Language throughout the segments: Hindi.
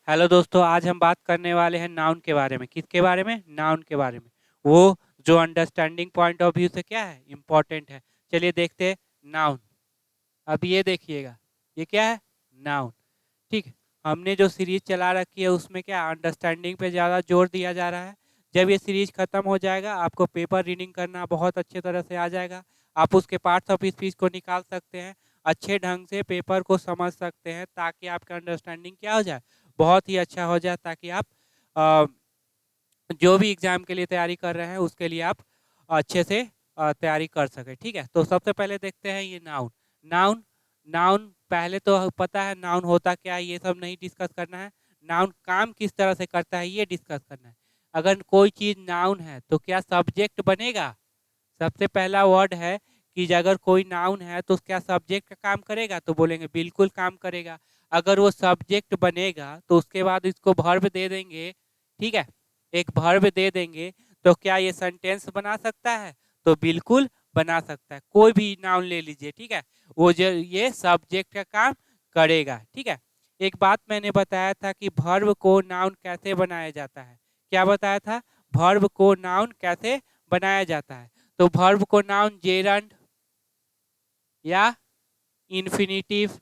हेलो दोस्तों, आज हम बात करने वाले हैं नाउन के बारे में। किसके बारे में? नाउन के बारे में। वो जो अंडरस्टैंडिंग पॉइंट ऑफ व्यू से क्या है, इम्पोर्टेंट है। चलिए देखते हैं नाउन। अब ये देखिएगा, ये क्या है? नाउन। ठीक है। हमने जो सीरीज चला रखी है उसमें क्या अंडरस्टैंडिंग पे ज़्यादा जोर दिया जा रहा है। जब ये सीरीज खत्म हो जाएगा आपको पेपर रीडिंग करना बहुत अच्छे तरह से आ जाएगा। आप उसके पार्ट्स ऑफ स्पीच को निकाल सकते हैं, अच्छे ढंग से पेपर को समझ सकते हैं, ताकि आपका अंडरस्टैंडिंग क्या हो जाए, बहुत ही अच्छा हो जाए, ताकि आप अ, जो भी एग्जाम के लिए तैयारी कर रहे हैं उसके लिए आप अच्छे से तैयारी कर सके। ठीक है, तो सबसे पहले देखते हैं ये नाउन। नाउन नाउन पहले तो पता है नाउन होता क्या है, ये सब नहीं डिस्कस करना है। नाउन काम किस तरह से करता है ये डिस्कस करना है। अगर कोई चीज़ नाउन है तो क्या सब्जेक्ट बनेगा? सबसे पहला वर्ड है कि अगर कोई नाउन है तो क्या सब्जेक्ट का काम करेगा, तो बोलेंगे बिल्कुल काम करेगा। अगर वो सब्जेक्ट बनेगा तो उसके बाद इसको वर्ब दे देंगे। ठीक है, एक वर्ब दे देंगे तो क्या ये सेंटेंस बना सकता है? तो बिल्कुल बना सकता है। कोई भी नाउन ले लीजिए, ठीक है, वो जो ये सब्जेक्ट का काम करेगा। ठीक है। एक बात मैंने बताया था कि वर्ब को नाउन कैसे बनाया जाता है। क्या बताया था? वर्ब को नाउन कैसे बनाया जाता है। तो वर्ब को नाउन जेरंड या इन्फिनिटिव,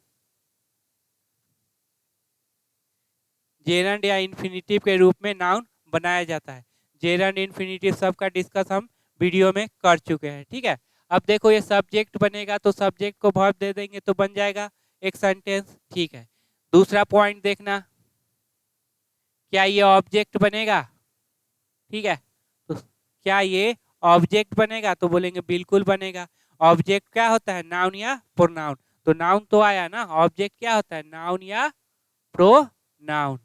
जेरंड या इन्फिनिटिव के रूप में नाउन बनाया जाता है। जेरंड इन्फिनिटिव सबका डिस्कस हम वीडियो में कर चुके हैं। ठीक है। अब देखो ये सब्जेक्ट बनेगा तो सब्जेक्ट को वर्ब दे देंगे तो बन जाएगा एक सेंटेंस। ठीक है। दूसरा पॉइंट देखना, क्या ये ऑब्जेक्ट बनेगा? ठीक है, तो क्या ये ऑब्जेक्ट बनेगा? तो बोलेंगे बिल्कुल बनेगा। ऑब्जेक्ट क्या होता है? नाउन या प्रोनाउन। तो नाउन तो आया ना, ऑब्जेक्ट क्या होता है? नाउन या प्रोनाउन।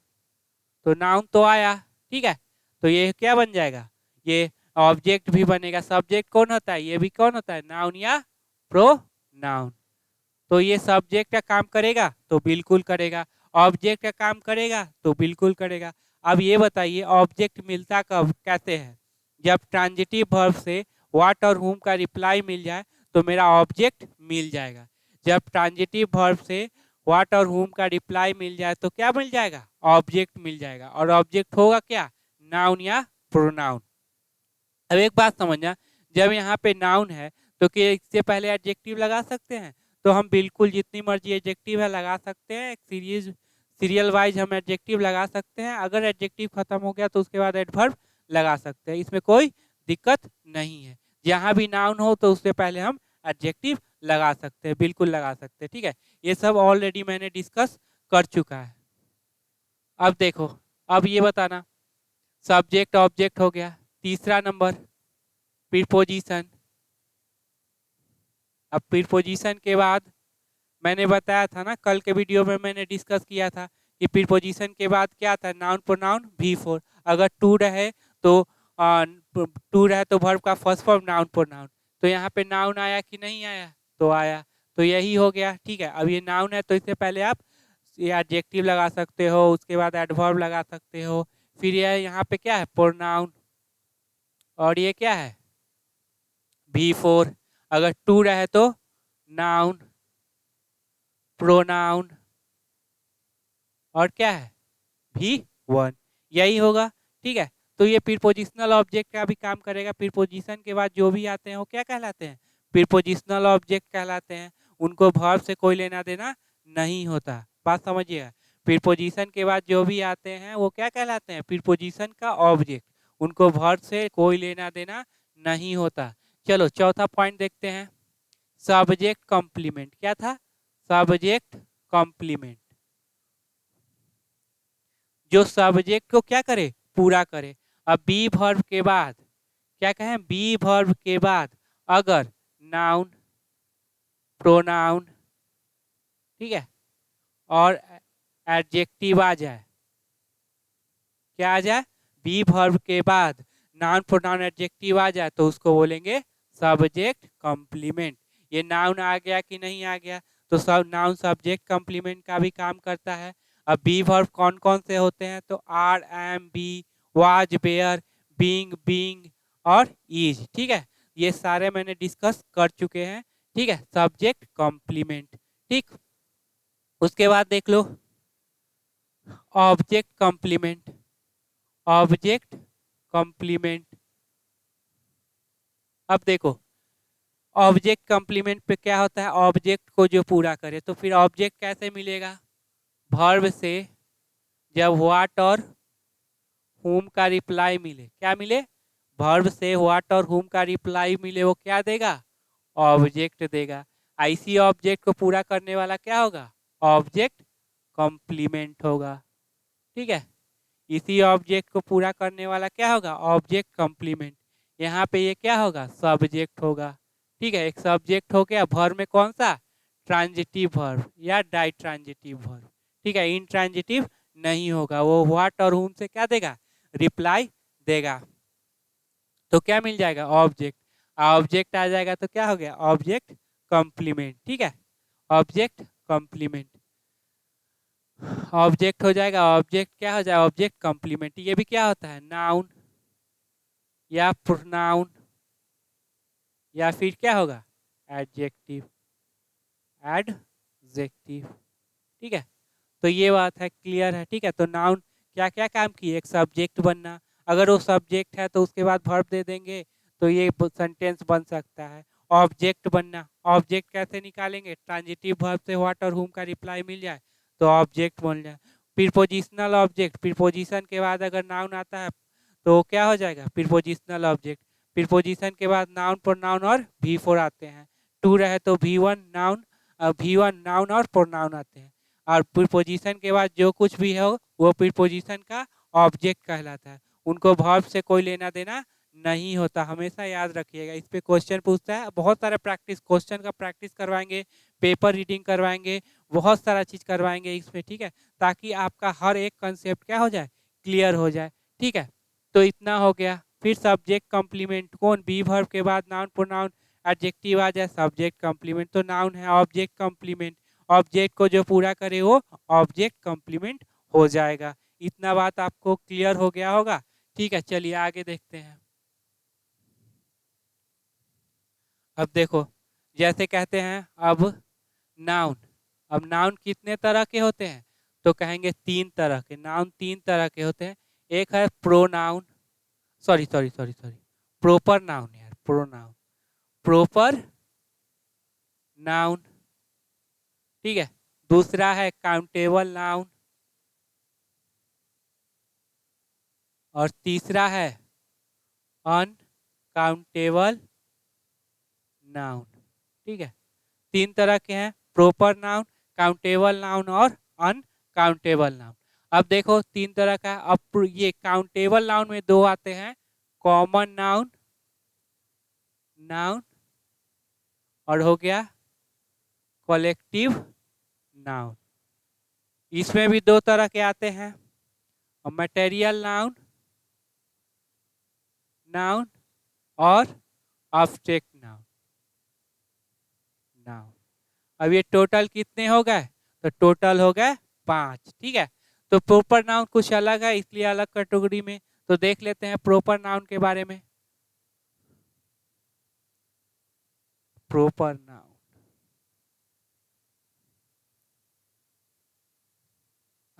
तो नाउन तो आया। ठीक है, तो ये क्या बन जाएगा? ये ऑब्जेक्ट भी बनेगा। सब्जेक्ट कौन होता है? ये भी कौन होता है? नाउन या प्रोनाउन। तो ये सब्जेक्ट का काम करेगा तो बिल्कुल करेगा, ऑब्जेक्ट का काम करेगा तो बिल्कुल करेगा। अब ये बताइए ऑब्जेक्ट मिलता कब कैसे है? जब ट्रांजिटिव वर्ब से व्हाट और हुम का रिप्लाई मिल जाए तो मेरा ऑब्जेक्ट मिल जाएगा। जब ट्रांजिटिव वर्ब से व्हाट और हुम का रिप्लाई मिल जाए तो क्या मिल जाएगा? ऑब्जेक्ट मिल जाएगा। और ऑब्जेक्ट होगा क्या? नाउन या प्रोनाउन। अब एक बात समझना, जब यहाँ पे नाउन है तो क्या इससे पहले एडजेक्टिव लगा सकते हैं? तो हम बिल्कुल जितनी मर्जी एडजेक्टिव है लगा सकते हैं। एक सीरियल वाइज हम एडजेक्टिव लगा सकते हैं। अगर एडजेक्टिव खत्म हो गया तो उसके बाद एडवर्ब लगा सकते हैं, इसमें कोई दिक्कत नहीं है। जहाँ भी नाउन हो तो उससे पहले हम एडजेक्टिव लगा सकते हैं, बिल्कुल लगा सकते हैं। ठीक है, ये सब ऑलरेडी मैंने डिस्कस कर चुका है। अब देखो, अब ये बताना, सब्जेक्ट ऑब्जेक्ट हो गया। तीसरा नंबर प्रीपोजिशन। अब प्रीपोजिशन के बाद मैंने बताया था ना, कल के वीडियो में मैंने डिस्कस किया था कि प्रीपोजिशन के बाद क्या था? Noun pronoun V4। अगर टू रहे तो टू रहे तो वर्ब का फर्स्ट फॉर्म नाउन प्रोनाउन। तो यहाँ पे नाउन आया कि नहीं आया? तो आया। तो यही हो गया। ठीक है, अब ये नाउन है तो इससे पहले आप ये एडजेक्टिव लगा सकते हो, उसके बाद एडवर्ब लगा सकते हो। फिर ये यहाँ पे क्या है? प्रोनाउन। और ये क्या है? V4। अगर टू रहे तो नाउन, प्रोनाउन, और क्या है? V1। यही होगा। ठीक है, तो ये प्रीपोजिशनल ऑब्जेक्ट का भी काम करेगा। प्रीपोजिशन के बाद जो भी आते हैं वो क्या कहलाते हैं? प्रीपोजिशनल ऑब्जेक्ट कहलाते हैं। उनको वर्ब से कोई लेना देना नहीं होता। बात समझिएगा, प्रीपोजिशन के बाद जो भी आते हैं वो क्या कहलाते हैं? प्रीपोजिशन का ऑब्जेक्ट। उनको वर्ब से कोई लेना देना नहीं होता। चलो चौथा पॉइंट देखते हैं, सब्जेक्ट कॉम्प्लीमेंट। क्या था? Subject complement. जो सब्जेक्ट को क्या करे? पूरा करे। अब बी वर्ब के बाद क्या कहें? बी वर्ब के बाद अगर नाउन, प्रोनाउन, ठीक है, और एडजेक्टिव आ जाए, क्या आ जाए? बी वर्ब के बाद नाउन प्रोनाउन एडजेक्टिव आ जाए तो उसको बोलेंगे सब्जेक्ट कॉम्प्लीमेंट। ये नाउन आ गया कि नहीं आ गया? तो सब नाउन सब्जेक्ट कॉम्प्लीमेंट का भी काम करता है। अब बी वर्ब कौन कौन से होते हैं? तो are, am, be, was, were, being और इज। ठीक है, ये सारे मैंने डिस्कस कर चुके हैं। ठीक है, सब्जेक्ट कॉम्प्लीमेंट। ठीक, उसके बाद देख लो ऑब्जेक्ट कॉम्प्लीमेंट, ऑब्जेक्ट कॉम्प्लीमेंट। अब देखो ऑब्जेक्ट कॉम्प्लीमेंट पे क्या होता है, ऑब्जेक्ट को जो पूरा करे, तो फिर ऑब्जेक्ट कैसे मिलेगा, वर्ब से जब व्हाट और whom का रिप्लाई मिले, क्या मिले, वर्ब से व्हाट और whom का रिप्लाई मिले, वो क्या देगा, ऑब्जेक्ट देगा। इसी ऑब्जेक्ट को पूरा करने वाला क्या होगा, ऑब्जेक्ट कॉम्प्लीमेंट होगा। ठीक है, इसी ऑब्जेक्ट को पूरा करने वाला क्या होगा, ऑब्जेक्ट कॉम्प्लीमेंट। यहाँ पे ये क्या होगा, सब्जेक्ट होगा। ठीक है, एक सब्जेक्ट हो गया, वर्ब में कौन सा, ट्रांजिटिव वर्ब या डाई ट्रांजिटिव वर्ब। ठीक है, इंट्रांजिटिव नहीं होगा, वो व्हाट और whom से क्या देगा, रिप्लाई देगा। तो क्या मिल जाएगा, ऑब्जेक्ट। ऑब्जेक्ट आ जाएगा तो क्या हो गया, ऑब्जेक्ट कॉम्प्लीमेंट। ठीक है, ऑब्जेक्ट कॉम्प्लीमेंट, ऑब्जेक्ट हो जाएगा, ऑब्जेक्ट क्या हो जाएगा, ऑब्जेक्ट कॉम्प्लीमेंट। ये भी क्या होता है, नाउन या प्रोनाउन या फिर क्या होगा, एडजेक्टिव, एडजेक्टिव। ठीक है, तो ये बात है, क्लियर है। ठीक है, तो नाउन क्या क्या काम किए, एक सब्जेक्ट बनना, अगर वो सब्जेक्ट है तो उसके बाद वर्ब दे देंगे तो ये सेंटेंस बन सकता है। ऑब्जेक्ट बनना, ऑब्जेक्ट कैसे निकालेंगे, ट्रांजिटिव वर्ब से व्हाट और whom का रिप्लाई मिल जाए तो ऑब्जेक्ट बन जाए। प्रीपोजिशनल ऑब्जेक्ट, प्रीपोजिशन के बाद अगर नाउन आता है तो क्या हो जाएगा, प्रीपोजिशनल ऑब्जेक्ट। प्रीपोजिशन के बाद नाउन प्रोनाउन और V4 आते हैं, टू रहे तो V1 नाउन, V1 नाउन और प्रोनाउन आते हैं। और प्रीपोजिशन के बाद जो कुछ भी हो वो प्रीपोजिशन का ऑब्जेक्ट कहलाता है, उनको वर्ब से कोई लेना देना नहीं होता, हमेशा याद रखिएगा। इस पे क्वेश्चन पूछता है, बहुत सारा प्रैक्टिस, क्वेश्चन का प्रैक्टिस करवाएंगे, पेपर रीडिंग करवाएंगे, बहुत सारा चीज़ करवाएंगे इसमें। ठीक है, ताकि आपका हर एक कंसेप्ट क्या हो जाए, क्लियर हो जाए। ठीक है, तो इतना हो गया। फिर सब्जेक्ट कॉम्प्लीमेंट, कौन, बी वर्ब के बाद नाउन प्रोनाउन एडजेक्टिव आ जाए, सब्जेक्ट कॉम्प्लीमेंट, तो नाउन है ऑब्जेक्ट कॉम्प्लीमेंट, ऑब्जेक्ट को जो पूरा करे वो ऑब्जेक्ट कॉम्प्लीमेंट हो जाएगा। इतना बात आपको क्लियर हो गया होगा। ठीक है, चलिए आगे देखते हैं। अब देखो, जैसे कहते हैं अब नाउन, अब नाउन कितने तरह के होते हैं, तो कहेंगे तीन तरह के, नाउन तीन तरह के होते हैं। एक है pronoun, sorry sorry sorry sorry, proper noun यार, प्रोनाउन, प्रॉपर नाउन। ठीक है, दूसरा है काउंटेबल नाउन, और तीसरा है अनकाउंटेबल नाउन। ठीक है, तीन तरह के हैं, प्रॉपर नाउन, काउंटेबल नाउन और अनकाउंटेबल नाउन। अब देखो तीन तरह का, अब ये काउंटेबल नाउन में दो आते हैं, कॉमन नाउन, नाउन, और हो गया कलेक्टिव नाउन। इसमें भी दो तरह के आते हैं, मटेरियल नाउन, नाउन, और एब्स्ट्रैक्ट नाउन, नाउन। अब ये टोटल कितने हो गए, तो टोटल हो गए 5। ठीक है, तो प्रॉपर नाउन कुछ अलग है इसलिए अलग कैटेगरी में। तो देख लेते हैं प्रॉपर नाउन के बारे में। प्रॉपर नाउन,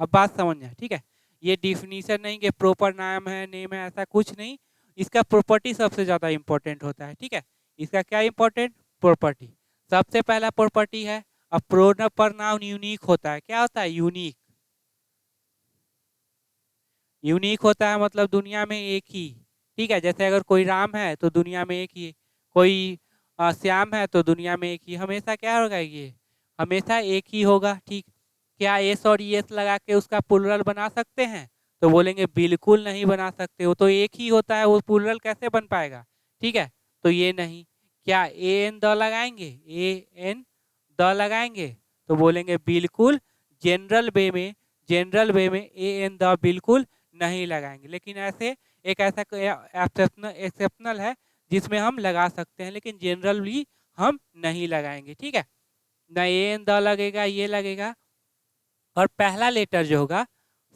अब बात समझ जाए। ठीक है, ये डिफिनीशन नहीं कि प्रॉपर नाम है, नेम है, ऐसा कुछ नहीं, इसका प्रॉपर्टी सबसे ज्यादा इंपॉर्टेंट होता है। ठीक है, इसका क्या इंपॉर्टेंट, प्रॉपर्टी। सबसे पहला प्रॉपर्टी है, अब प्रॉपर नाउन यूनिक होता है, क्या होता है, यूनिक। यूनिक होता है मतलब दुनिया में एक ही। ठीक है, जैसे अगर कोई राम है तो दुनिया में एक ही, कोई श्याम है तो दुनिया में एक ही, हमेशा क्या होगा, ये हमेशा एक ही होगा। ठीक, क्या एस और एस लगा के उसका प्लुरल बना सकते हैं, तो बोलेंगे बिल्कुल नहीं बना सकते, वो तो एक ही होता है, वो प्लुरल कैसे बन पाएगा। ठीक है, तो ये नहीं। क्या ए एन द लगाएंगे, ए एन द लगाएंगे, तो बोलेंगे बिल्कुल जनरल वे में, जनरल वे में ए एन द बिल्कुल नहीं लगाएंगे। लेकिन ऐसे एक ऐसा एक्सेप्शनल है जिसमें हम लगा सकते हैं, लेकिन जनरली हम नहीं लगाएंगे। ठीक है, ना ए एन द लगेगा, ये लगेगा। और पहला लेटर जो होगा,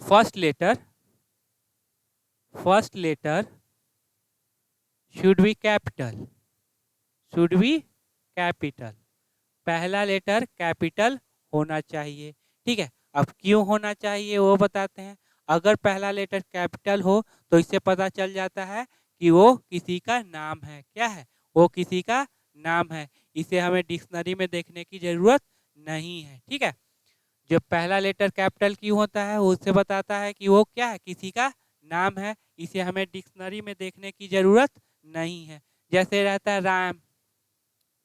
first letter, first letter should be capital, should be capital, पहला लेटर कैपिटल होना चाहिए। ठीक है, अब क्यों होना चाहिए वो बताते हैं। अगर पहला लेटर कैपिटल हो तो इससे पता चल जाता है कि वो किसी का नाम है। क्या है? वो किसी का नाम है। इसे हमें डिक्शनरी में देखने की जरूरत नहीं है। ठीक है, जब पहला लेटर कैपिटल क्यों होता है उससे बताता है कि वो क्या है, किसी का नाम है। इसे हमें डिक्शनरी में देखने की जरूरत नहीं है। जैसे रहता है राम,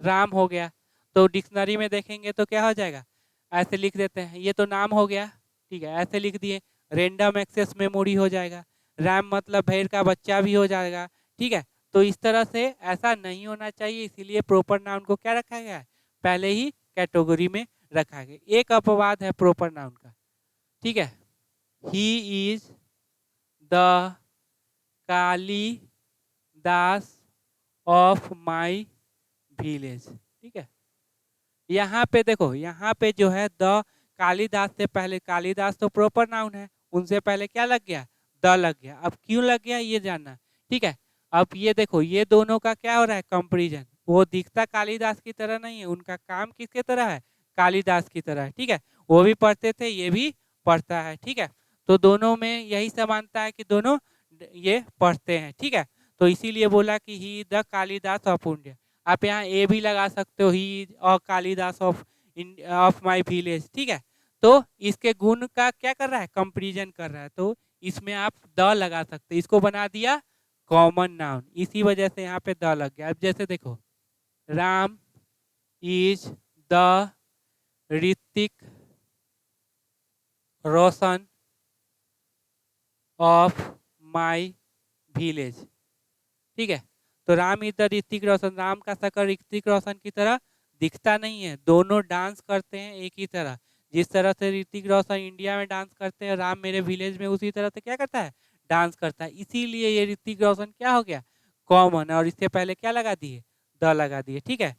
राम हो गया, तो डिक्शनरी में देखेंगे तो क्या हो जाएगा, ऐसे लिख देते हैं, ये तो नाम हो गया। ठीक है, ऐसे लिख दिए, रेंडम एक्सेस मेमोरी हो जाएगा। रैम मतलब भेड़ का बच्चा भी हो जाएगा। ठीक है, तो इस तरह से ऐसा नहीं होना चाहिए, इसीलिए प्रॉपर नाउन को क्या रखा गया है, पहले ही कैटेगरी में रखा गया। एक अपवाद है प्रॉपर नाउन का। ठीक है, he is the Kalidas of my village. ठीक है, यहाँ पे देखो, यहाँ पे जो है द कालिदास से पहले, कालिदास तो प्रॉपर नाउन है, उनसे पहले क्या लग गया, द लग गया। अब क्यों लग गया ये जानना। ठीक है, अब ये देखो, ये दोनों का क्या हो रहा है, कंपैरिजन। वो दिखता कालिदास की तरह नहीं है, उनका काम किसके तरह है, कालिदास की तरह है। ठीक है, वो भी पढ़ते थे, ये भी पढ़ता है। ठीक है, तो दोनों में यही समानता है कि दोनों ये पढ़ते हैं। ठीक है, तो इसीलिए बोला कि ही द कालिदास ऑफ इंडिया। आप यहाँ ए भी लगा सकते हो, ही और कालिदास ऑफ माई विलेज। ठीक है, तो इसके गुण का क्या कर रहा है, कंपैरिजन कर रहा है, तो इसमें आप द लगा सकते, इसको बना दिया कॉमन नाउन, इसी वजह से यहाँ पे द लग गया। अब जैसे देखो, Ram is the Hrithik Roshan of my village. ठीक है, तो राम इज द ऋतिक रोशन, राम का शक्ल ऋतिक रोशन की तरह दिखता नहीं है, दोनों डांस करते हैं एक ही तरह। जिस तरह से ऋतिक रोशन इंडिया में डांस करते हैं, राम मेरे विलेज में उसी तरह से क्या करता है, डांस करता है। इसीलिए ये ऋतिक रोशन क्या हो गया, कॉमन, और इससे पहले क्या लगा दिए, द लगा दिए। ठीक है,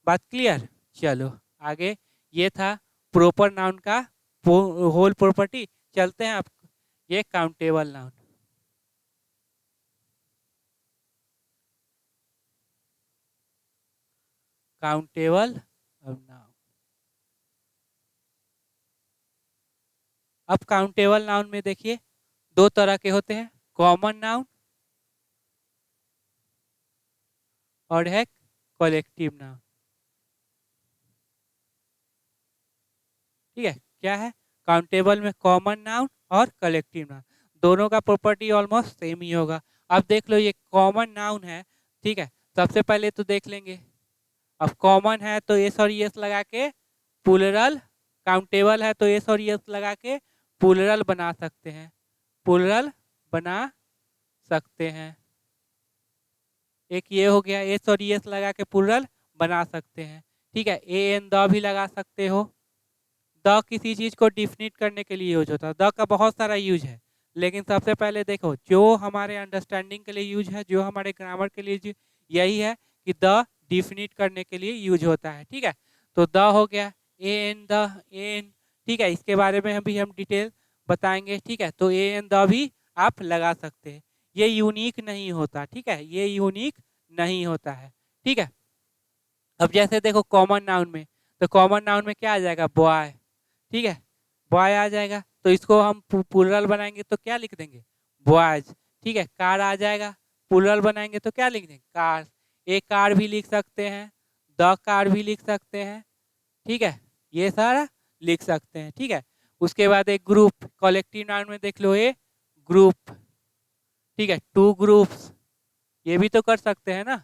बात क्लियर। चलो आगे, ये था प्रॉपर नाउन का होल प्रॉपर्टी। चलते हैं आप, ये काउंटेबल नाउन। काउंटेबल नाउन, अब काउंटेबल नाउन में देखिए दो तरह के होते हैं, कॉमन नाउन और है कलेक्टिव नाउन। ठीक है, क्या है, काउंटेबल में कॉमन नाउन और कलेक्टिव नाउन, दोनों का प्रॉपर्टी ऑलमोस्ट सेम ही होगा। अब देख लो, ये कॉमन नाउन है। ठीक है, सबसे पहले तो देख लेंगे, अब कॉमन है तो एस और एस लगा के प्लूरल, काउंटेबल है तो एस और एस लगा के प्लूरल बना सकते हैं, प्लूरल बना सकते हैं। एक ये हो गया, एस और एस लगा के प्लूरल बना सकते हैं। ठीक है, ए एन द भी लगा सकते हो। द किसी चीज को डिफिनिट करने के लिए यूज होता है, द का बहुत सारा यूज है, लेकिन सबसे पहले देखो जो हमारे अंडरस्टैंडिंग के लिए यूज है, जो हमारे ग्रामर के लिए यही है कि द डिफिनिट करने के लिए यूज होता है। ठीक है, तो द हो गया, ए एन द, एन। ठीक है, इसके बारे में भी हम डिटेल बताएंगे। ठीक है, तो ए एन द भी आप लगा सकते हैं, ये यूनिक नहीं होता। ठीक है, ये यूनिक नहीं होता है। ठीक है, अब जैसे देखो कॉमन नाउन में, तो कॉमन नाउन में क्या आ जाएगा, बॉय। ठीक है, बॉय आ जाएगा, तो इसको हम प्लूरल बनाएंगे तो क्या लिख देंगे, बॉयज। ठीक है, कार आ जाएगा, प्लूरल बनाएंगे तो क्या लिख देंगे, कार। एक कार भी लिख सकते हैं, द कार भी लिख सकते हैं। ठीक है, ये सारा लिख सकते हैं। ठीक है, उसके बाद एक ग्रुप, कलेक्टिव नाउन में देख लो, ए ग्रुप। ठीक है, टू ग्रुप्स, ये भी तो कर सकते हैं ना,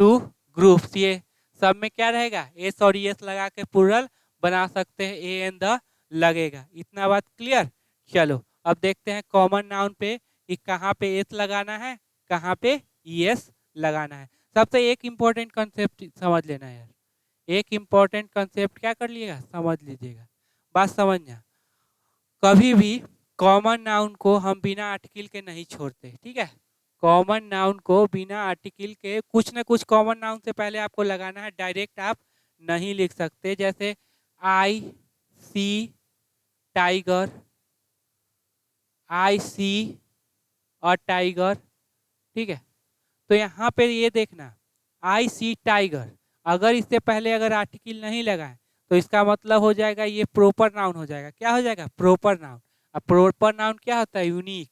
टू ग्रुप्स। ये सब में क्या रहेगा, एस और एस लगा के प्लूरल बना सकते हैं, ए एन द लगेगा। इतना बात क्लियर। चलो अब देखते हैं कॉमन नाउन पे कि कहाँ पे एस लगाना है, कहाँ पे एस लगाना है। सबसे एक इम्पोर्टेंट कंसेप्ट समझ लेना यार, एक इम्पोर्टेंट कंसेप्ट क्या कर लीजिएगा, समझ लीजिएगा, बात समझना। कभी भी कॉमन नाउन को हम बिना आर्टिकल के नहीं छोड़ते। ठीक है, कॉमन नाउन को बिना आर्टिकल के, कुछ ना कुछ कॉमन नाउन से पहले आपको लगाना है, डायरेक्ट आप नहीं लिख सकते। जैसे आई सी टाइगर, आई सी और टाइगर। ठीक है, तो यहाँ पे ये देखना, आई सी टाइगर, अगर इससे पहले अगर आर्टिकल नहीं लगा है तो इसका मतलब हो जाएगा ये प्रॉपर नाउन हो जाएगा। क्या हो जाएगा? Proper noun. अब प्रॉपर नाउन क्या होता है? यूनिक।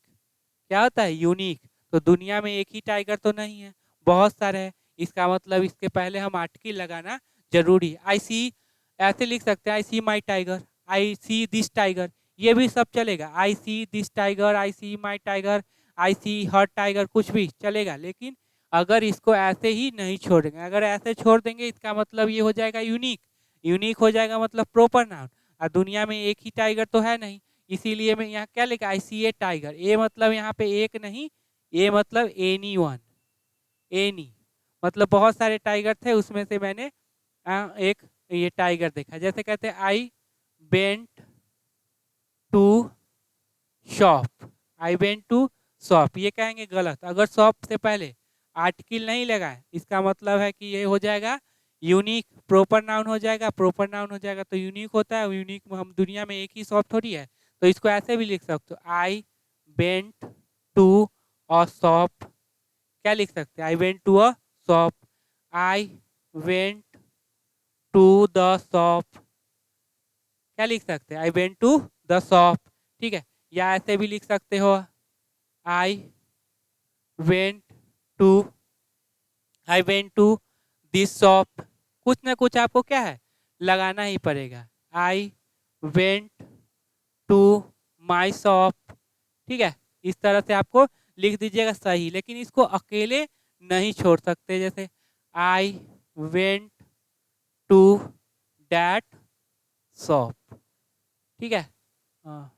क्या होता है? यूनिक। तो दुनिया में एक ही टाइगर तो नहीं है, बहुत सारे हैं। इसका मतलब इसके पहले हम आर्टिकल लगाना जरूरी। आई सी, ऐसे लिख सकते हैं, I see my tiger, I see this tiger, ये भी सब चलेगा। I see this tiger, I see my tiger, I see her tiger, कुछ भी चलेगा। लेकिन अगर इसको ऐसे ही नहीं छोड़ेंगे, अगर ऐसे छोड़ देंगे इसका मतलब ये हो जाएगा यूनिक। यूनिक हो जाएगा मतलब प्रॉपर नाउन। और दुनिया में एक ही टाइगर तो है नहीं, इसीलिए मैं यहाँ क्या लिखा? आई सी ए टाइगर। ए मतलब यहाँ पे एक नहीं, ए मतलब एनी वन। एनी मतलब बहुत सारे टाइगर थे, उसमें से मैंने एक ये टाइगर देखा। जैसे कहते हैं I went to shop, I went to shop, ये कहेंगे गलत। अगर शॉप से पहले आर्टिकल नहीं लगाए, इसका मतलब है कि ये हो जाएगा यूनिक, प्रॉपर नाउन हो जाएगा। प्रॉपर नाउन हो जाएगा तो यूनिक होता है। यूनिक में हम दुनिया में एक ही शॉप थोड़ी है, तो इसको ऐसे भी लिख सकते हो, I went to a shop. क्या लिख सकते हैं? I went to a shop, I went to the shop. क्या लिख सकते हैं? I went to the shop. ठीक है, या ऐसे भी लिख सकते हो, I went to, I went to this shop. कुछ ना कुछ आपको क्या है? लगाना ही पड़ेगा। I went to my shop. ठीक है, इस तरह से आपको लिख दीजिएगा सही। लेकिन इसको अकेले नहीं छोड़ सकते। जैसे I went to that shop. ठीक है, हाँ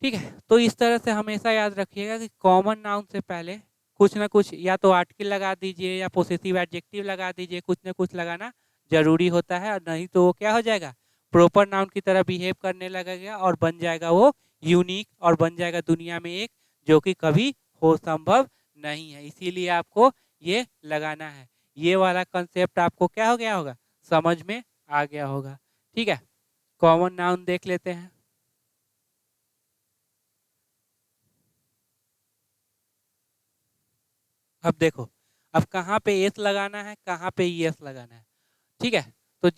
ठीक है। तो इस तरह से हमेशा याद रखिएगा कि कॉमन नाउन से पहले कुछ ना कुछ या तो आर्टिकल लगा दीजिए या पोसेसिव एडजेक्टिव लगा दीजिए, कुछ ना कुछ लगाना जरूरी होता है। और नहीं तो वो क्या हो जाएगा? प्रॉपर नाउन की तरह बिहेव करने लगेगा और बन जाएगा वो यूनिक, और बन जाएगा दुनिया में एक, जो कि कभी हो संभव नहीं है। इसीलिए आपको ये लगाना है। ये वाला कंसेप्ट आपको क्या हो गया होगा? समझ में आ गया होगा। ठीक है, कॉमन नाउन देख लेते हैं। अब देखो, अब कहाँ पे एस लगाना है, कहाँ पे ई एस लगाना है। ठीक है, तो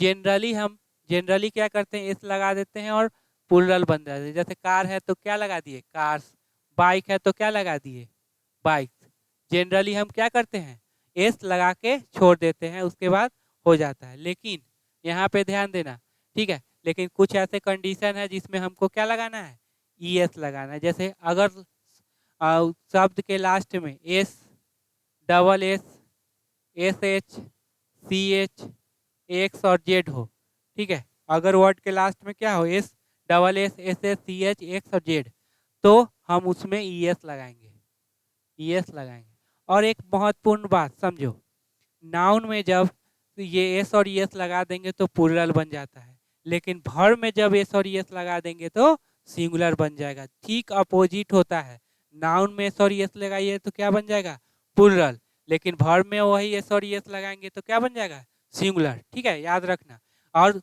जनरली क्या करते हैं? एस लगा देते हैं और प्लूरल बन जाते हैं। जैसे कार है तो क्या लगा दिए? कार्स। बाइक है तो क्या लगा दिए? बाइक्स। जनरली हम क्या करते हैं? एस लगा के छोड़ देते हैं, उसके बाद हो जाता है। लेकिन यहाँ पे ध्यान देना, ठीक है। लेकिन कुछ ऐसे कंडीशन है जिसमें हमको क्या लगाना है? ई एस लगाना है। जैसे अगर शब्द के लास्ट में S, double S, S H, C H, X और जेड हो, ठीक है। अगर वर्ड के लास्ट में क्या हो? S, double S, S S, C H, X और जेड, तो हम उसमें ई एस लगाएंगे। ई एस लगाएंगे। और एक महत्वपूर्ण बात समझो, नाउन में जब ये एस और ई एस लगा देंगे तो प्लूरल बन जाता है। लेकिन वर्ब में जब एस और ई एस लगा देंगे तो सिंगुलर बन जाएगा। ठीक अपोजिट होता है। नाउन में एस और ई एस लगाइए तो क्या बन जाएगा? प्लूरल। लेकिन वर्ब में वही एस और ई एस लगाएंगे तो क्या बन जाएगा? सिंगुलर। ठीक है, याद रखना। और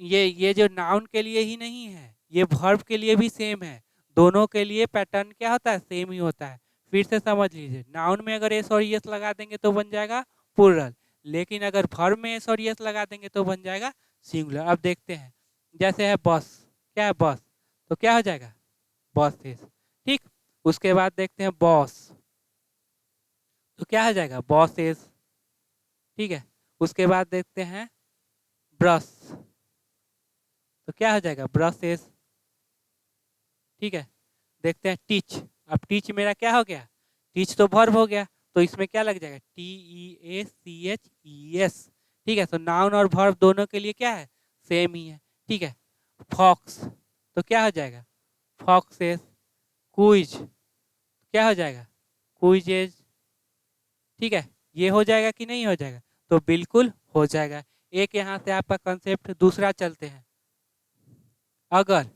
ये जो नाउन के लिए ही नहीं है, ये वर्ब के लिए भी सेम है। दोनों के लिए पैटर्न क्या होता है? सेम ही होता है। फिर से समझ लीजिए, नाउन में अगर एस और ई एस लगा देंगे तो बन जाएगा प्लूरल। लेकिन अगर वर्ब में एस और एस लगा देंगे तो बन जाएगा सिंगुलर। अब देखते हैं, जैसे है बस। क्या है? बस। तो क्या हो जाएगा? बसेस। ठीक। उसके बाद देखते हैं बॉस, तो क्या हो जाएगा? बॉसेस। ठीक है। उसके बाद देखते हैं ब्रश, तो क्या हो जाएगा? ब्रशेस। ठीक है। देखते हैं टीच। अब टीच मेरा क्या हो गया? टीच तो वर्ब हो गया, तो इसमें क्या लग जाएगा? टी ई ए सी एच ई एस। ठीक है, तो नाउन और वर्ब दोनों के लिए क्या है? सेम ही है। ठीक है। फॉक्स, तो क्या हो जाएगा? फॉक्सेस। क्विज, क्या हो जाएगा? क्विजेज। ठीक है, ये हो जाएगा कि नहीं हो जाएगा? तो बिल्कुल हो जाएगा। एक यहाँ से आपका कंसेप्ट दूसरा चलते हैं। अगर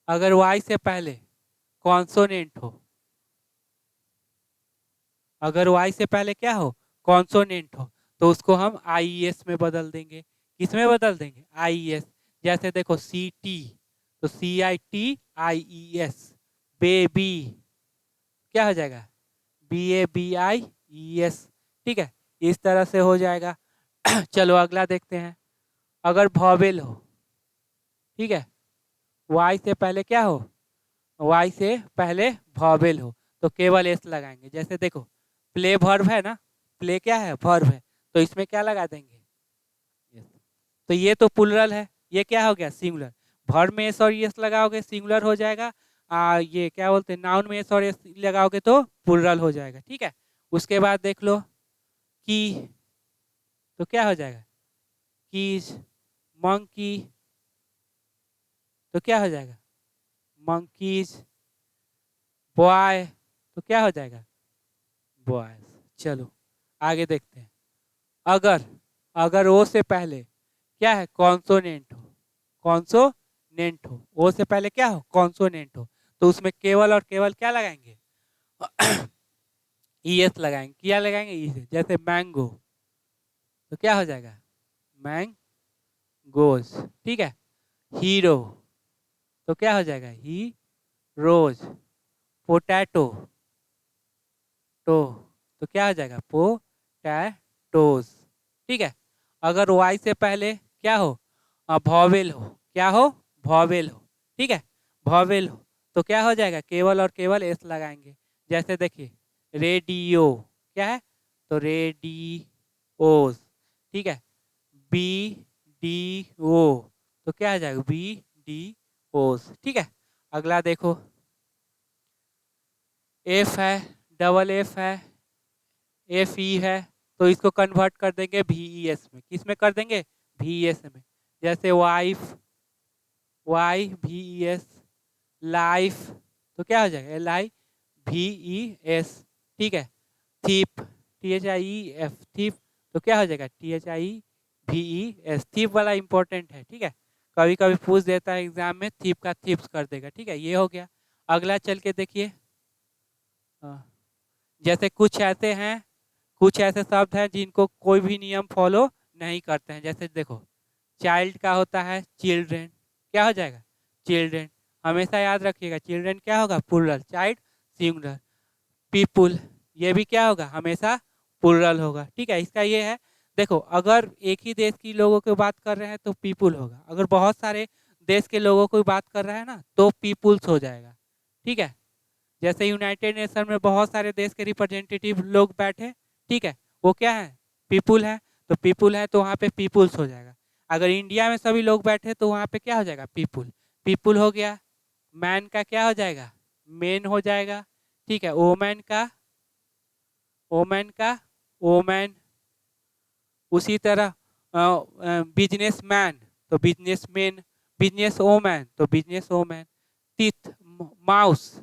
अगर वाई से पहले कॉन्सोनेंट हो, अगर वाई से पहले क्या हो? कॉन्सोनेंट हो, तो उसको हम आई एस में बदल देंगे। किस में बदल देंगे? I S. जैसे देखो सी टी, तो C I T I E S. Baby, क्या हो जाएगा? B A B I E S. ठीक है, इस तरह से हो जाएगा। चलो अगला देखते हैं। अगर वॉवेल हो, ठीक है, वाई से पहले क्या हो, वाई से पहले वॉवेल हो तो केवल एस लगाएंगे। जैसे देखो प्ले वर्ब है ना, प्ले क्या है, वर्ब है, तो इसमें क्या लगा देंगे, yes। तो ये तो प्लुरल है, ये क्या हो गया, सिंगुलर। वर्ब में एस और एस लगाओगे सिंगुलर हो जाएगा, ये क्या बोलते हैं, नाउन में एस और एस लगाओगे तो प्लुरल हो जाएगा, ठीक है। उसके बाद देख लो की, तो क्या हो जाएगा, कीज, मंकी, तो क्या हो जाएगा, मंकीज, बॉय, तो क्या हो जाएगा, बॉयज। चलो आगे देखते हैं। अगर अगर ओ से पहले क्या है, कॉन्सोनेंट हो, कॉन्सोनेंट हो, ओ से पहले क्या हो, कॉन्सोनेंट हो, तो उसमें केवल और केवल क्या लगाएंगे, ईएस लगाएंगे। क्या लगाएंगे, ई, जैसे मैंगो, तो क्या हो जाएगा, मैंगोज, ठीक है। हीरो, तो क्या हो जाएगा, ही रोज। पोटैटो, तो क्या हो जाएगा, पोटैटोज, ठीक है। अगर वाई से पहले क्या हो, वॉवेल हो, क्या हो, वॉवेल हो, ठीक है, वॉवेल हो, तो क्या हो जाएगा, केवल और केवल एस लगाएंगे। जैसे देखिए रेडियो, क्या है, तो रेडियोस, ठीक है। बी डी ओ, तो क्या हो जाएगा, बी डी ओस, ठीक है। अगला देखो, एफ है, डबल एफ है, एफ ई है, तो इसको कन्वर्ट कर देंगे वी ई एस में। किस में कर देंगे, वी ई एस में। जैसे wife, why V E S, life, तो क्या हो जाएगा, L I V E S, ठीक है। Thief, T H I E F, thief, तो क्या हो जाएगा, T H I V E S. Thief वाला इंपॉर्टेंट है, ठीक है, कभी कभी पूछ देता है एग्जाम में, थीप का थीप्स कर देगा, ठीक है, ये हो गया। अगला चल के देखिए, जैसे कुछ ऐसे हैं, कुछ ऐसे शब्द हैं जिनको कोई भी नियम फॉलो नहीं करते हैं। जैसे देखो चाइल्ड का होता है चिल्ड्रेन, क्या हो जाएगा, चिल्ड्रेन, हमेशा याद रखिएगा चिल्ड्रेन क्या होगा, प्लुरल, चाइल्ड सिंगुलर। पीपुल, ये भी क्या होगा, हमेशा प्लुरल होगा, ठीक है। इसका ये है, देखो अगर एक ही देश की लोगों की बात कर रहे हैं तो पीपुल होगा, अगर बहुत सारे देश के लोगों की बात कर रहे हैं ना तो पीपुल्स हो जाएगा, ठीक है। जैसे यूनाइटेड नेशन में बहुत सारे देश के रिप्रेजेंटेटिव लोग बैठे, ठीक है, वो क्या है, पीपुल है, तो पीपुल है तो वहाँ पे पीपुल्स हो जाएगा। अगर इंडिया में सभी लोग बैठे तो वहाँ पे क्या हो जाएगा, पीपुल, पीपुल हो गया। मैन का क्या हो जाएगा, मेन हो जाएगा, ठीक है। ओमैन का, ओमैन का ओमैन। उसी तरह बिजनेस मैन तो बिजनेस मैन, बिजनेस ओमैन तो बिजनेस ओमैन। टीथ, माउस,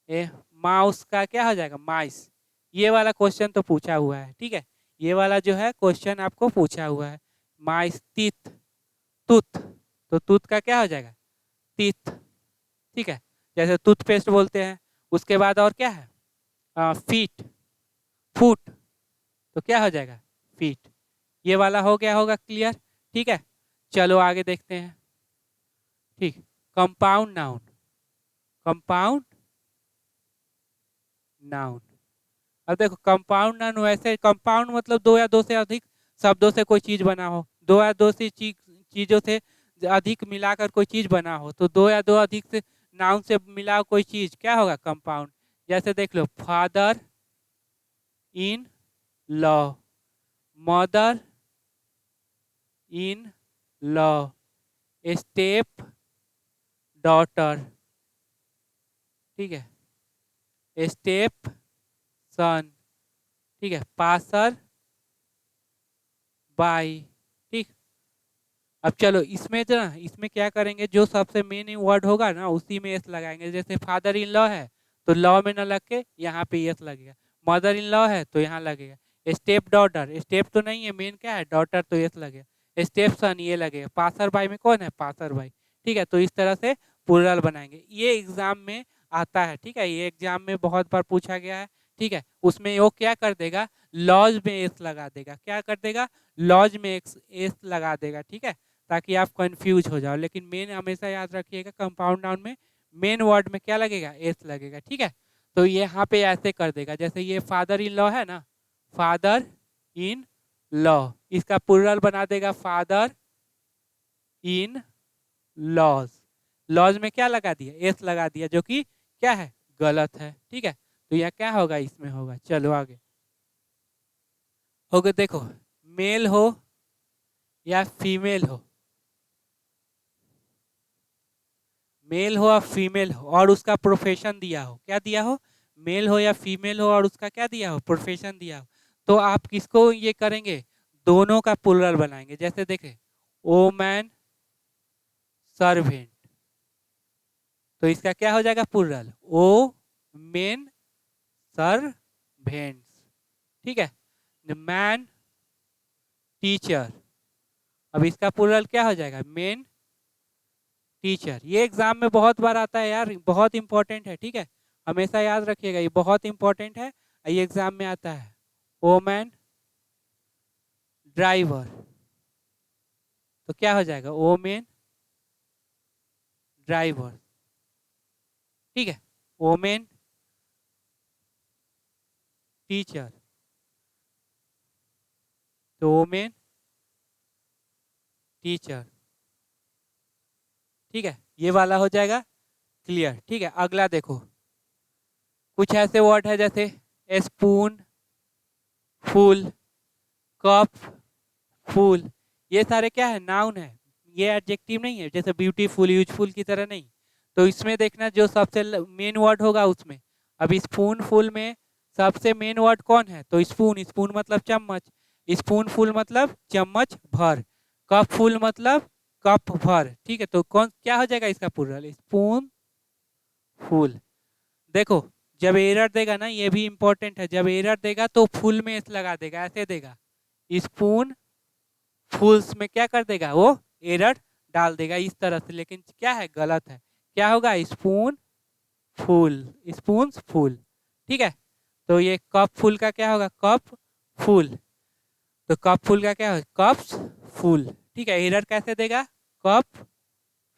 ए माउस का क्या हो जाएगा, माइस। ये वाला क्वेश्चन तो पूछा हुआ है, ठीक है, ये वाला जो है क्वेश्चन आपको पूछा हुआ है। माइस, टीथ, टूथ, तो टूथ का क्या हो जाएगा, टीथ, ठीक है, जैसे टूथपेस्ट बोलते हैं। उसके बाद और क्या है, फीट, फुट, तो क्या हो जाएगा, फीट। ये वाला हो गया होगा क्लियर, ठीक है। चलो आगे देखते हैं, ठीक। Compound noun, compound noun. अब देखो कंपाउंड नाउन वैसे, कंपाउंड मतलब दो या दो से अधिक शब्दों से कोई चीज बना हो, दो या दो से चीजों से अधिक मिलाकर कोई चीज बना हो, तो दो या दो अधिक से नाउन से मिला कोई चीज क्या होगा, कंपाउंड। जैसे देख लो father in law, mother in law, step daughter, ठीक है, स्टेप सन, ठीक है, पासर बाई, ठीक। अब चलो इसमें जो ना, इसमें क्या करेंगे, जो सबसे मेन वर्ड होगा ना उसी में एस लगाएंगे। जैसे फादर इन लॉ है तो लॉ में ना लग के यहाँ पे एस लगेगा, मदर इन लॉ है तो यहाँ लगेगा। स्टेप डॉटर, स्टेप तो नहीं है, मेन क्या है, डॉटर, तो एस लगेगा। स्टेप सन ये लगेगा। पासर बाई में कौन है, पासर बाई, ठीक है। तो इस तरह से प्लुरल बनाएंगे, ये एग्जाम में आता है, ठीक है, ये एग्जाम में बहुत बार पूछा गया है, ठीक है। उसमें वो क्या कर देगा, लॉज में एस लगा देगा, क्या कर देगा, लॉज में एस लगा देगा, ठीक है, ताकि आप कंफ्यूज हो जाओ। लेकिन मेन हमेशा याद रखिएगा कंपाउंड नाउन में मेन वर्ड में क्या लगेगा, एस लगेगा, ठीक है। तो ये यहाँ पे ऐसे कर देगा, जैसे ये फादर इन लॉ है ना, फादर इन लॉ, इसका प्लुरल बना देगा फादर इन लॉज। लॉज में क्या लगा दिया, एस लगा दिया, जो कि क्या है, गलत है। ठीक है, तो यह क्या होगा, इसमें होगा। चलो आगे होगा, देखो मेल हो या फीमेल हो, मेल हो या फीमेल हो और उसका प्रोफेशन दिया हो, क्या दिया हो, मेल हो या फीमेल हो और उसका क्या दिया हो, प्रोफेशन दिया हो, तो आप किसको ये करेंगे, दोनों का प्लुरल बनाएंगे। जैसे देखें, ओ मैन सर्वेंट, तो इसका क्या हो जाएगा प्लुरल, ओ मेन सर्वेंट्स। ठीक है, मैन टीचर, अब इसका प्लुरल क्या हो जाएगा, मेन टीचर। ये एग्जाम में बहुत बार आता है यार, बहुत इंपॉर्टेंट है। ठीक है, हमेशा याद रखिएगा, ये बहुत इंपॉर्टेंट है, ये एग्जाम में आता है। वोमैन ड्राइवर, तो क्या हो जाएगा, वोमेन ड्राइवर। ठीक है, वोमेन टीचर, तो वोमेन टीचर। ठीक है, ये वाला हो जाएगा क्लियर। ठीक है, अगला देखो, कुछ ऐसे वर्ड है जैसे स्पून, फूल, कप, फूल, ये सारे क्या है, नाउन है, ये एडजेक्टिव नहीं है, जैसे ब्यूटीफुल, यूजफुल की तरह नहीं। तो इसमें देखना जो सबसे मेन वर्ड होगा उसमें। अब स्पून फुल में सबसे मेन वर्ड कौन है, तो स्पून, स्पून मतलब चम्मच, स्पून फुल मतलब चम्मच भर, कप फुल मतलब कप भर। ठीक है, तो कौन क्या हो जाएगा इसका प्लुरल, स्पून फुल। देखो जब एरर देगा ना, ये भी इंपॉर्टेंट है, जब एरर देगा तो फुल में एस लगा देगा, ऐसे देगा, स्पून फुल्स में क्या कर देगा, वो एरर डाल देगा इस तरह से, लेकिन क्या है, गलत है। क्या होगा, स्पून फुल, स्पून फुल। ठीक है, तो ये कप फुल का क्या होगा, कप फुल, तो कप फुल का क्या होगा, कप्स फुल। ठीक है, एरर कैसे देगा, कप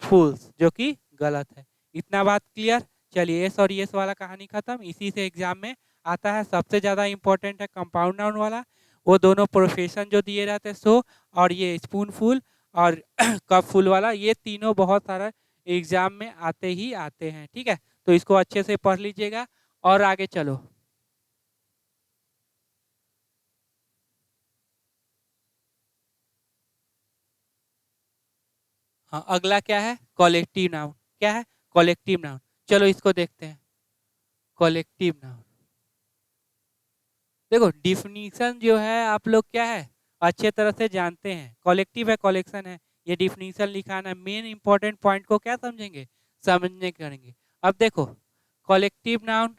फुल्स, जो कि गलत है। इतना बात क्लियर। चलिए एस और यस वाला कहानी खत्म। इसी से एग्जाम में आता है, सबसे ज़्यादा इंपॉर्टेंट है कंपाउंड नाउन वाला, वो दोनों प्रोफेशन जो दिए रहते हैं सो, और ये स्पून फुल और कप फुल वाला, ये तीनों बहुत सारा एग्जाम में आते ही आते हैं। ठीक है, तो इसको अच्छे से पढ़ लीजिएगा और आगे चलो। हाँ, अगला क्या है, कॉलेक्टिव नाउन। क्या है, कॉलेक्टिव नाउन। चलो इसको देखते हैं, कॉलेक्टिव नाउन। देखो डिफिनीशन जो है आप लोग क्या है, अच्छे तरह से जानते हैं, कलेक्टिव है, कलेक्शन है, ये डिफिनीशन लिखाना, मेन इंपॉर्टेंट पॉइंट को क्या समझेंगे, समझने करेंगे। अब देखो कलेक्टिव नाउन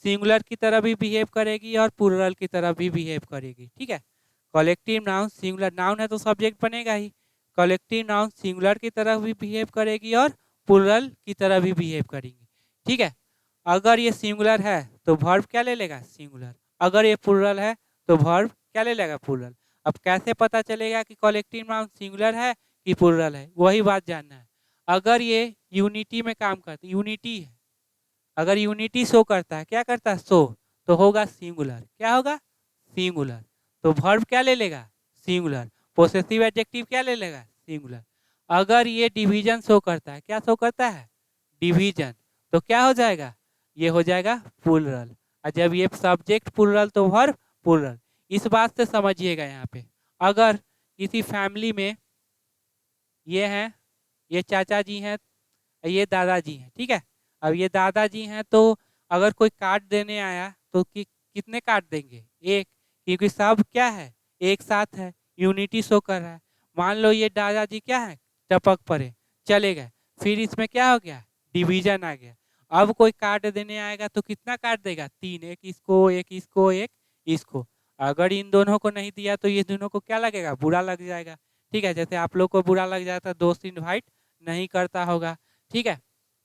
सिंगुलर की तरह भी बिहेव करेगी और प्लुरल की तरह भी बिहेव करेगी। ठीक है, कलेक्टिव नाउन सिंगुलर नाउन है तो सब्जेक्ट बनेगा ही, कलेक्टिव नाउन सिंगुलर की तरह भी बिहेव करेगी और प्लुरल की तरह भी बिहेव करेगी। ठीक है, अगर ये सिंगुलर है तो वर्ब क्या ले लेगा, सिंगुलर, अगर ये प्लुरल है तो वर्ब क्या ले लेगा, प्लुरल। अब कैसे पता चलेगा कि कलेक्टिव नाउन सिंगुलर है कि प्लुरल है, वही बात जानना है। अगर ये यूनिटी में काम करता है, यूनिटी है, अगर यूनिटी शो करता है, क्या करता है, शो, तो होगा सिंगुलर, क्या होगा, सिंगुलर। तो वर्ब क्या ले लेगा, सिंगुलर, पोसेसिव एडजेक्टिव क्या ले लेगा, सिंगुलर। अगर ये डिवीजन शो करता है, क्या शो करता है, डिवीजन, तो क्या हो जाएगा, ये हो जाएगा प्लुरल। और जब ये सब्जेक्ट प्लुरल तो वर्ब प्लुरल। इस बात से समझिएगा यहाँ पे, अगर किसी फैमिली में ये हैं, ये चाचा जी हैं, ये दादाजी हैं। ठीक है, अब ये दादाजी हैं तो अगर कोई कार्ड देने आया तो कितने कार्ड देंगे, एक, क्योंकि सब क्या है, एक साथ है, यूनिटी शो कर रहा है। मान लो ये दादाजी क्या है, टपक पड़े, चले गए, फिर इसमें क्या हो गया, डिवीजन आ गया। अब कोई कार्ड देने आएगा तो कितना कार्ड देगा, तीन, एक इसको, एक इसको, एक इसको। अगर इन दोनों को नहीं दिया तो ये दोनों को क्या लगेगा, बुरा लग जाएगा। ठीक है, जैसे आप लोग को बुरा लग जाता है, दोस्त इनवाइट नहीं करता होगा। ठीक है,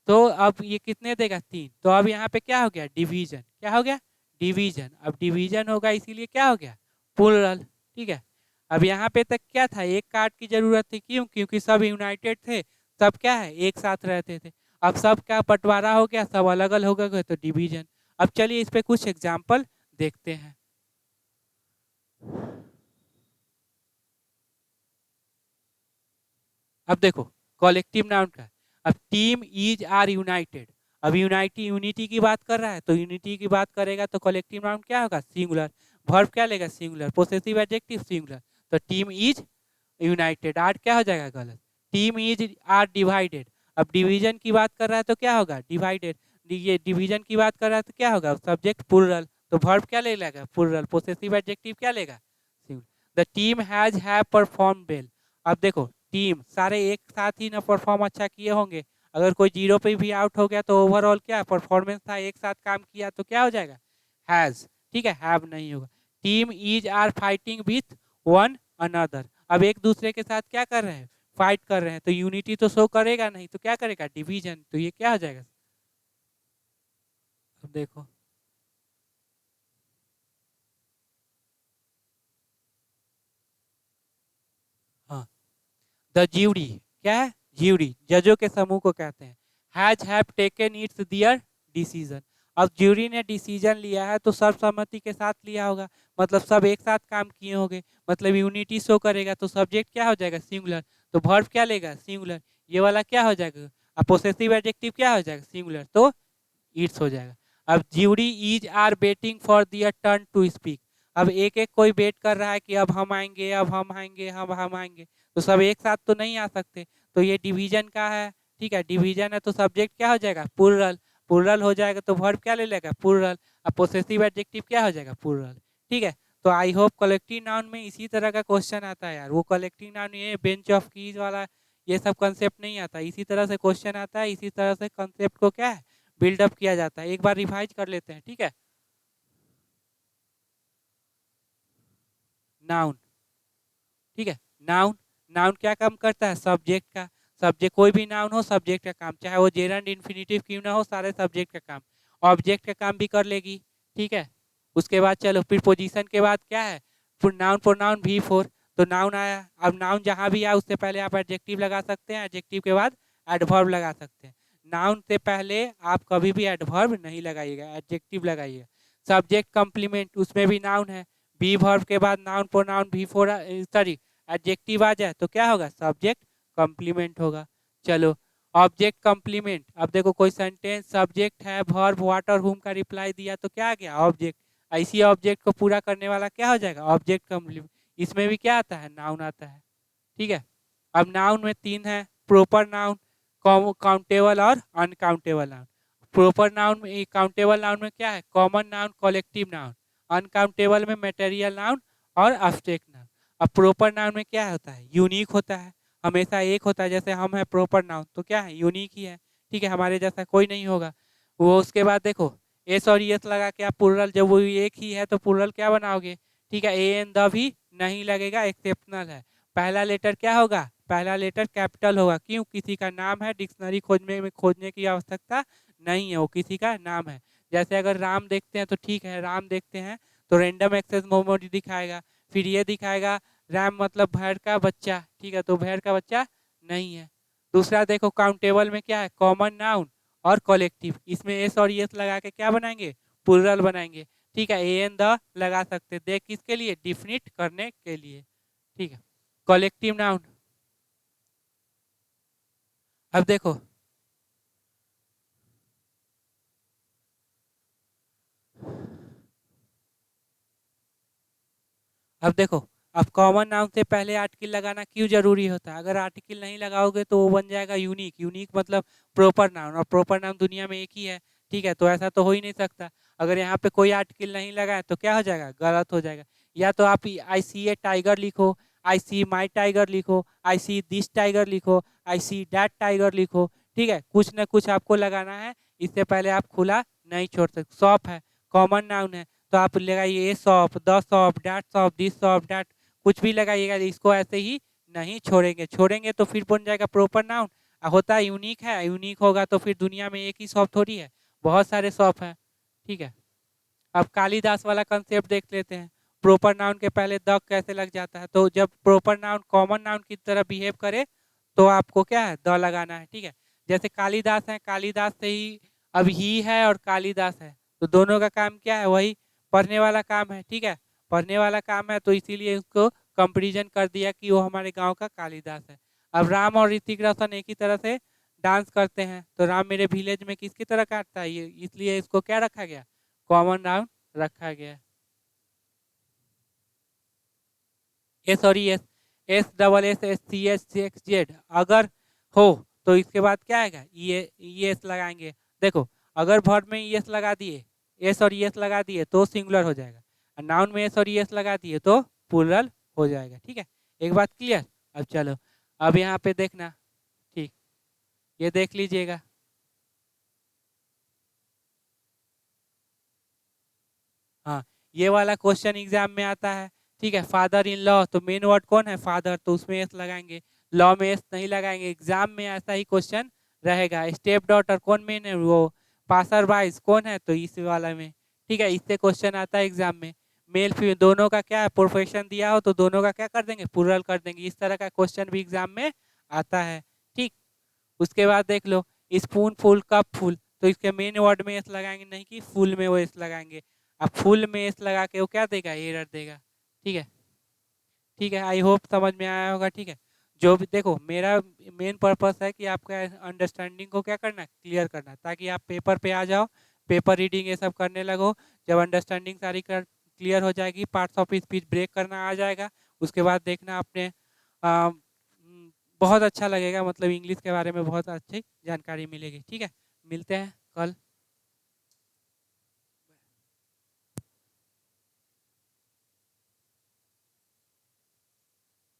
तो अब ये कितने देगा, तीन, तो अब यहाँ पे क्या हो गया, डिवीजन, क्या हो गया, डिवीजन। अब डिवीजन होगा इसीलिए क्या हो गया, प्लुरल। ठीक है, अब यहाँ पे तक क्या था, एक कार्ड की जरूरत थी, क्यों, क्योंकि सब यूनाइटेड थे, सब क्या है, एक साथ रहते थे। अब सब क्या बंटवारा हो गया, सब अलग अलग हो गए, तो डिवीजन। अब चलिए इस पे कुछ एग्जाम्पल देखते हैं। अब देखो कलेक्टिव नाउन का, अब टीम इज आर यूनाइटेड, अब यूनिटी की बात कर रहा है तो यूनिटी की बात करेगा तो कलेक्टिव नाउन क्या होगा, सिंगुलर। वर्ब क्या लेगा, सिंगुलर। पोसेसिव एडजेक्टिव सिंगुलर, तो टीम इज यूनाइटेड, आर क्या हो जाएगा, गलत। टीम इज आर डिवाइडेड, अब डिवीजन की बात कर रहा है तो क्या होगा, डिवाइडेड। ये डिवीजन की बात कर रहा है तो क्या होगा, सब्जेक्ट प्लूरल, तो वर्ब क्या ले लेगा, प्लूरल। पोसेसिव एडजेक्टिव क्या लेगा, singular. The team have perform well, अब देखो टीम सारे एक साथ ही ना परफॉर्म अच्छा किए होंगे, अगर कोई जीरो पे भी आउट हो गया तो ओवरऑल क्या परफॉर्मेंस था, एक साथ काम किया तो क्या हो जाएगा, हैज। ठीक है, हैव नहीं होगा। Team is are fighting with one another, अब एक दूसरे के साथ क्या कर रहे हैं, फाइट कर रहे हैं, तो यूनिटी तो शो करेगा नहीं, तो क्या करेगा, डिवीजन, तो ये क्या हो जाएगा। अब देखो हाँ, द ज्यूरी क्या है, ज्यूरी जजों के समूह को कहते हैं। Has have taken its their decision, अब ज्यूरी ने डिसीजन लिया है तो सर्वसम्मति के साथ लिया होगा, मतलब सब एक साथ काम किए होंगे, मतलब यूनिटी शो करेगा, तो सब्जेक्ट क्या हो जाएगा, सिंगुलर, तो वर्ब क्या लेगा, सिंगुलर। ये वाला क्या हो जाएगा, अब पोसेसिव एडजेक्टिव क्या हो जाएगा, सिंगुलर, तो इट्स हो जाएगा। अब jury is are waiting for their turn to speak, अब एक एक कोई वेट कर रहा है कि अब हम आएंगे, अब हम आएंगे, हम आएंगे, तो सब एक साथ तो नहीं आ सकते, तो ये डिवीजन का है। ठीक है, डिवीजन है तो सब्जेक्ट क्या हो जाएगा, प्लूरल। प्लूरल हो जाएगा तो वर्ब क्या ले लेगा, प्लूरल। अब पोसेसिव एडजेक्टिव क्या हो जाएगा, प्लूरल। ठीक है, तो आई होप कलेक्टिव नाउन में इसी तरह का क्वेश्चन आता है यार, वो कलेक्टिव नाउन ये बेंच ऑफ कीज वाला ये सब कंसेप्ट नहीं आता, इसी तरह से क्वेश्चन आता है, इसी तरह से कंसेप्ट को क्या है, बिल्डअप किया जाता है। एक बार रिवाइज कर लेते हैं, ठीक है। नाउन, ठीक है, नाउन, नाउन क्या काम करता है, सब्जेक्ट का, सब्जेक्ट कोई भी नाउन हो सब्जेक्ट का काम, चाहे वो जेरंड इन्फिनिटिव क्यों ना हो, सारे सब्जेक्ट का काम। ऑब्जेक्ट का काम भी कर लेगी, ठीक है। उसके बाद चलो फिर पोजीशन के बाद क्या है, नाउन प्रोनाउन वी फोर, तो नाउन आया, अब नाउन जहां भी आया उससे पहले आप एडजेक्टिव लगा सकते हैं, एडजेक्टिव के बाद एडवर्ब लगा सकते हैं। नाउन से पहले आप कभी भी एडवर्ब नहीं लगाइएगा, एडजेक्टिव लगाइएगा। सब्जेक्ट कंप्लीमेंट उसमें भी नाउन है, बी वर्ब के बाद noun pronoun V four, sorry adjective आ जाए तो क्या होगा, सब्जेक्ट कंप्लीमेंट होगा। चलो ऑब्जेक्ट कंप्लीमेंट, अब देखो कोई सेंटेंस सब्जेक्ट है वर्ब व्हाट और हुम का रिप्लाई दिया तो क्या आ गया, ऑब्जेक्ट। इसी ऑब्जेक्ट को पूरा करने वाला क्या हो जाएगा, ऑब्जेक्ट कंप्लीमेंट। इसमें भी क्या आता है, नाउन आता है, ठीक है। अब नाउन में तीन है, प्रोपर नाउन, काउंटेबल और अनकाउंटेबल नाउन। प्रोपर नाउन में, काउंटेबल नाउन में क्या है, common noun, collective noun. Uncountable में मटेरियल नाउन और अब्स्ट्रैक्ट नाउन। अब प्रोपर नाउन में क्या होता है, यूनिक होता है, हमेशा एक होता है, जैसे हम है प्रोपर नाउन तो क्या है, यूनिक ही है, ठीक है, हमारे जैसा कोई नहीं होगा वो। उसके बाद देखो एस और एस लगा के आप प्लूरल, जब वो एक ही है तो प्लूरल क्या बनाओगे, ठीक है। ए एन द भी नहीं लगेगा, एक्सेप्शनल है। पहला लेटर क्या होगा, पहला लेटर कैपिटल होगा, क्यों, किसी का नाम है, डिक्शनरी खोजने में खोजने की आवश्यकता नहीं है, वो किसी का नाम है। जैसे अगर राम देखते हैं तो ठीक है, राम देखते हैं तो रेंडम एक्सेस मेमोरी दिखाएगा, फिर ये दिखाएगा रैम मतलब भेड़ का बच्चा, ठीक है, तो भेड़ का बच्चा नहीं है। दूसरा देखो काउंटेबल में क्या है, कॉमन नाउन और कलेक्टिव, इसमें एस और एस लगा के क्या बनाएंगे, प्लूरल बनाएंगे, ठीक है। ए एन द लगा सकते, देख किसके लिए, डिफिनिट करने के लिए, ठीक है। कलेक्टिव नाउन, अब देखो अब देखो अब कॉमन नाउन से पहले आर्टिकल लगाना क्यों जरूरी होता है, अगर आर्टिकल नहीं लगाओगे तो वो बन जाएगा यूनिक, यूनिक मतलब प्रॉपर नाउन, और प्रॉपर नाउन दुनिया में एक ही है, ठीक है, तो ऐसा तो हो ही नहीं सकता। अगर यहाँ पे कोई आर्टिकल नहीं लगा है तो क्या हो जाएगा, गलत हो जाएगा। या तो आप आई सी ए टाइगर लिखो, आई सी माई टाइगर लिखो, आई सी दिस टाइगर लिखो, आई सी डैट टाइगर लिखो, ठीक है, कुछ ना कुछ आपको लगाना है, इससे पहले आप खुला नहीं छोड़ सकते। शॉप है, कॉमन नाउन है, तो आप लगाइए ए shop, the shop, that shop, this shop, that, कुछ भी लगाइएगा, इसको ऐसे ही नहीं छोड़ेंगे, छोड़ेंगे तो फिर बन जाएगा प्रॉपर नाउन। होता है यूनिक है, यूनिक होगा तो फिर दुनिया में एक ही शॉप थोड़ी है, बहुत सारे शॉप है, ठीक है। अब कालिदास वाला कंसेप्ट देख लेते हैं, प्रॉपर नाउन के पहले द कैसे लग जाता है, तो जब प्रॉपर नाउन कॉमन नाउन की तरह बिहेव करे तो आपको क्या है, द लगाना है, ठीक है। जैसे कालिदास है, कालिदास से ही अब ही है और कालिदास है, तो दोनों का काम क्या है, वही पढ़ने वाला काम है, ठीक है, पढ़ने वाला काम है, तो इसीलिए उसको कंपेरिजन कर दिया कि वो हमारे गांव का कालिदास है। अब राम और ऋतिक रोशन एक ही तरह से डांस करते हैं, तो राम मेरे विलेज में किसकी तरह काटता है, ये इसलिए इसको क्या रखा गया, कॉमन नाउन रखा गया। एस और S, S double S S C H C X Z अगर हो तो इसके बाद क्या आएगा, ई एस लगाएंगे। देखो अगर वर्ब में ई एस लगा दिए, एस और ई एस लगा दिए तो सिंगुलर हो जाएगा, और नाउन में एस और ई एस लगा दिए तो प्लूरल हो जाएगा। ठीक है, एक बात क्लियर। अब चलो, अब यहाँ पे देखना, ठीक, ये देख लीजिएगा। हाँ, ये वाला क्वेश्चन एग्जाम में आता है। ठीक है, फादर इन लॉ, तो मेन वर्ड कौन है, फादर, तो उसमें एस लगाएंगे। लॉ में एस नहीं लगाएंगे, एग्जाम में ऐसा ही क्वेश्चन रहेगा। स्टेप डॉटर कौन मेन है, वो पासर बाइज कौन है, तो इस वाला में। ठीक है, इससे क्वेश्चन आता है एग्जाम में। मेल फीमेल दोनों का क्या है, प्रोफेशन दिया हो तो दोनों का क्या कर देंगे, प्लूरल कर देंगे। इस तरह का क्वेश्चन भी एग्जाम में आता है। ठीक, उसके बाद देख लो, स्पून फुल कप फुल, तो इसके मेन वर्ड में एस लगाएंगे, नहीं कि फुल में वो एस लगाएंगे। अब फुल में एस लगा के वो क्या देगा, एरर देगा। ठीक है, ठीक है, आई होप समझ में आया होगा। ठीक है, जो भी देखो, मेरा मेन पर्पस है कि आपका अंडरस्टैंडिंग को क्या करना, क्लियर करना, ताकि आप पेपर पे आ जाओ, पेपर रीडिंग ये सब करने लगो। जब अंडरस्टैंडिंग सारी क्लियर हो जाएगी, पार्ट्स ऑफ स्पीच ब्रेक करना आ जाएगा, उसके बाद देखना आपने बहुत अच्छा लगेगा, मतलब इंग्लिश के बारे में बहुत अच्छी जानकारी मिलेगी। ठीक है, मिलते हैं कल।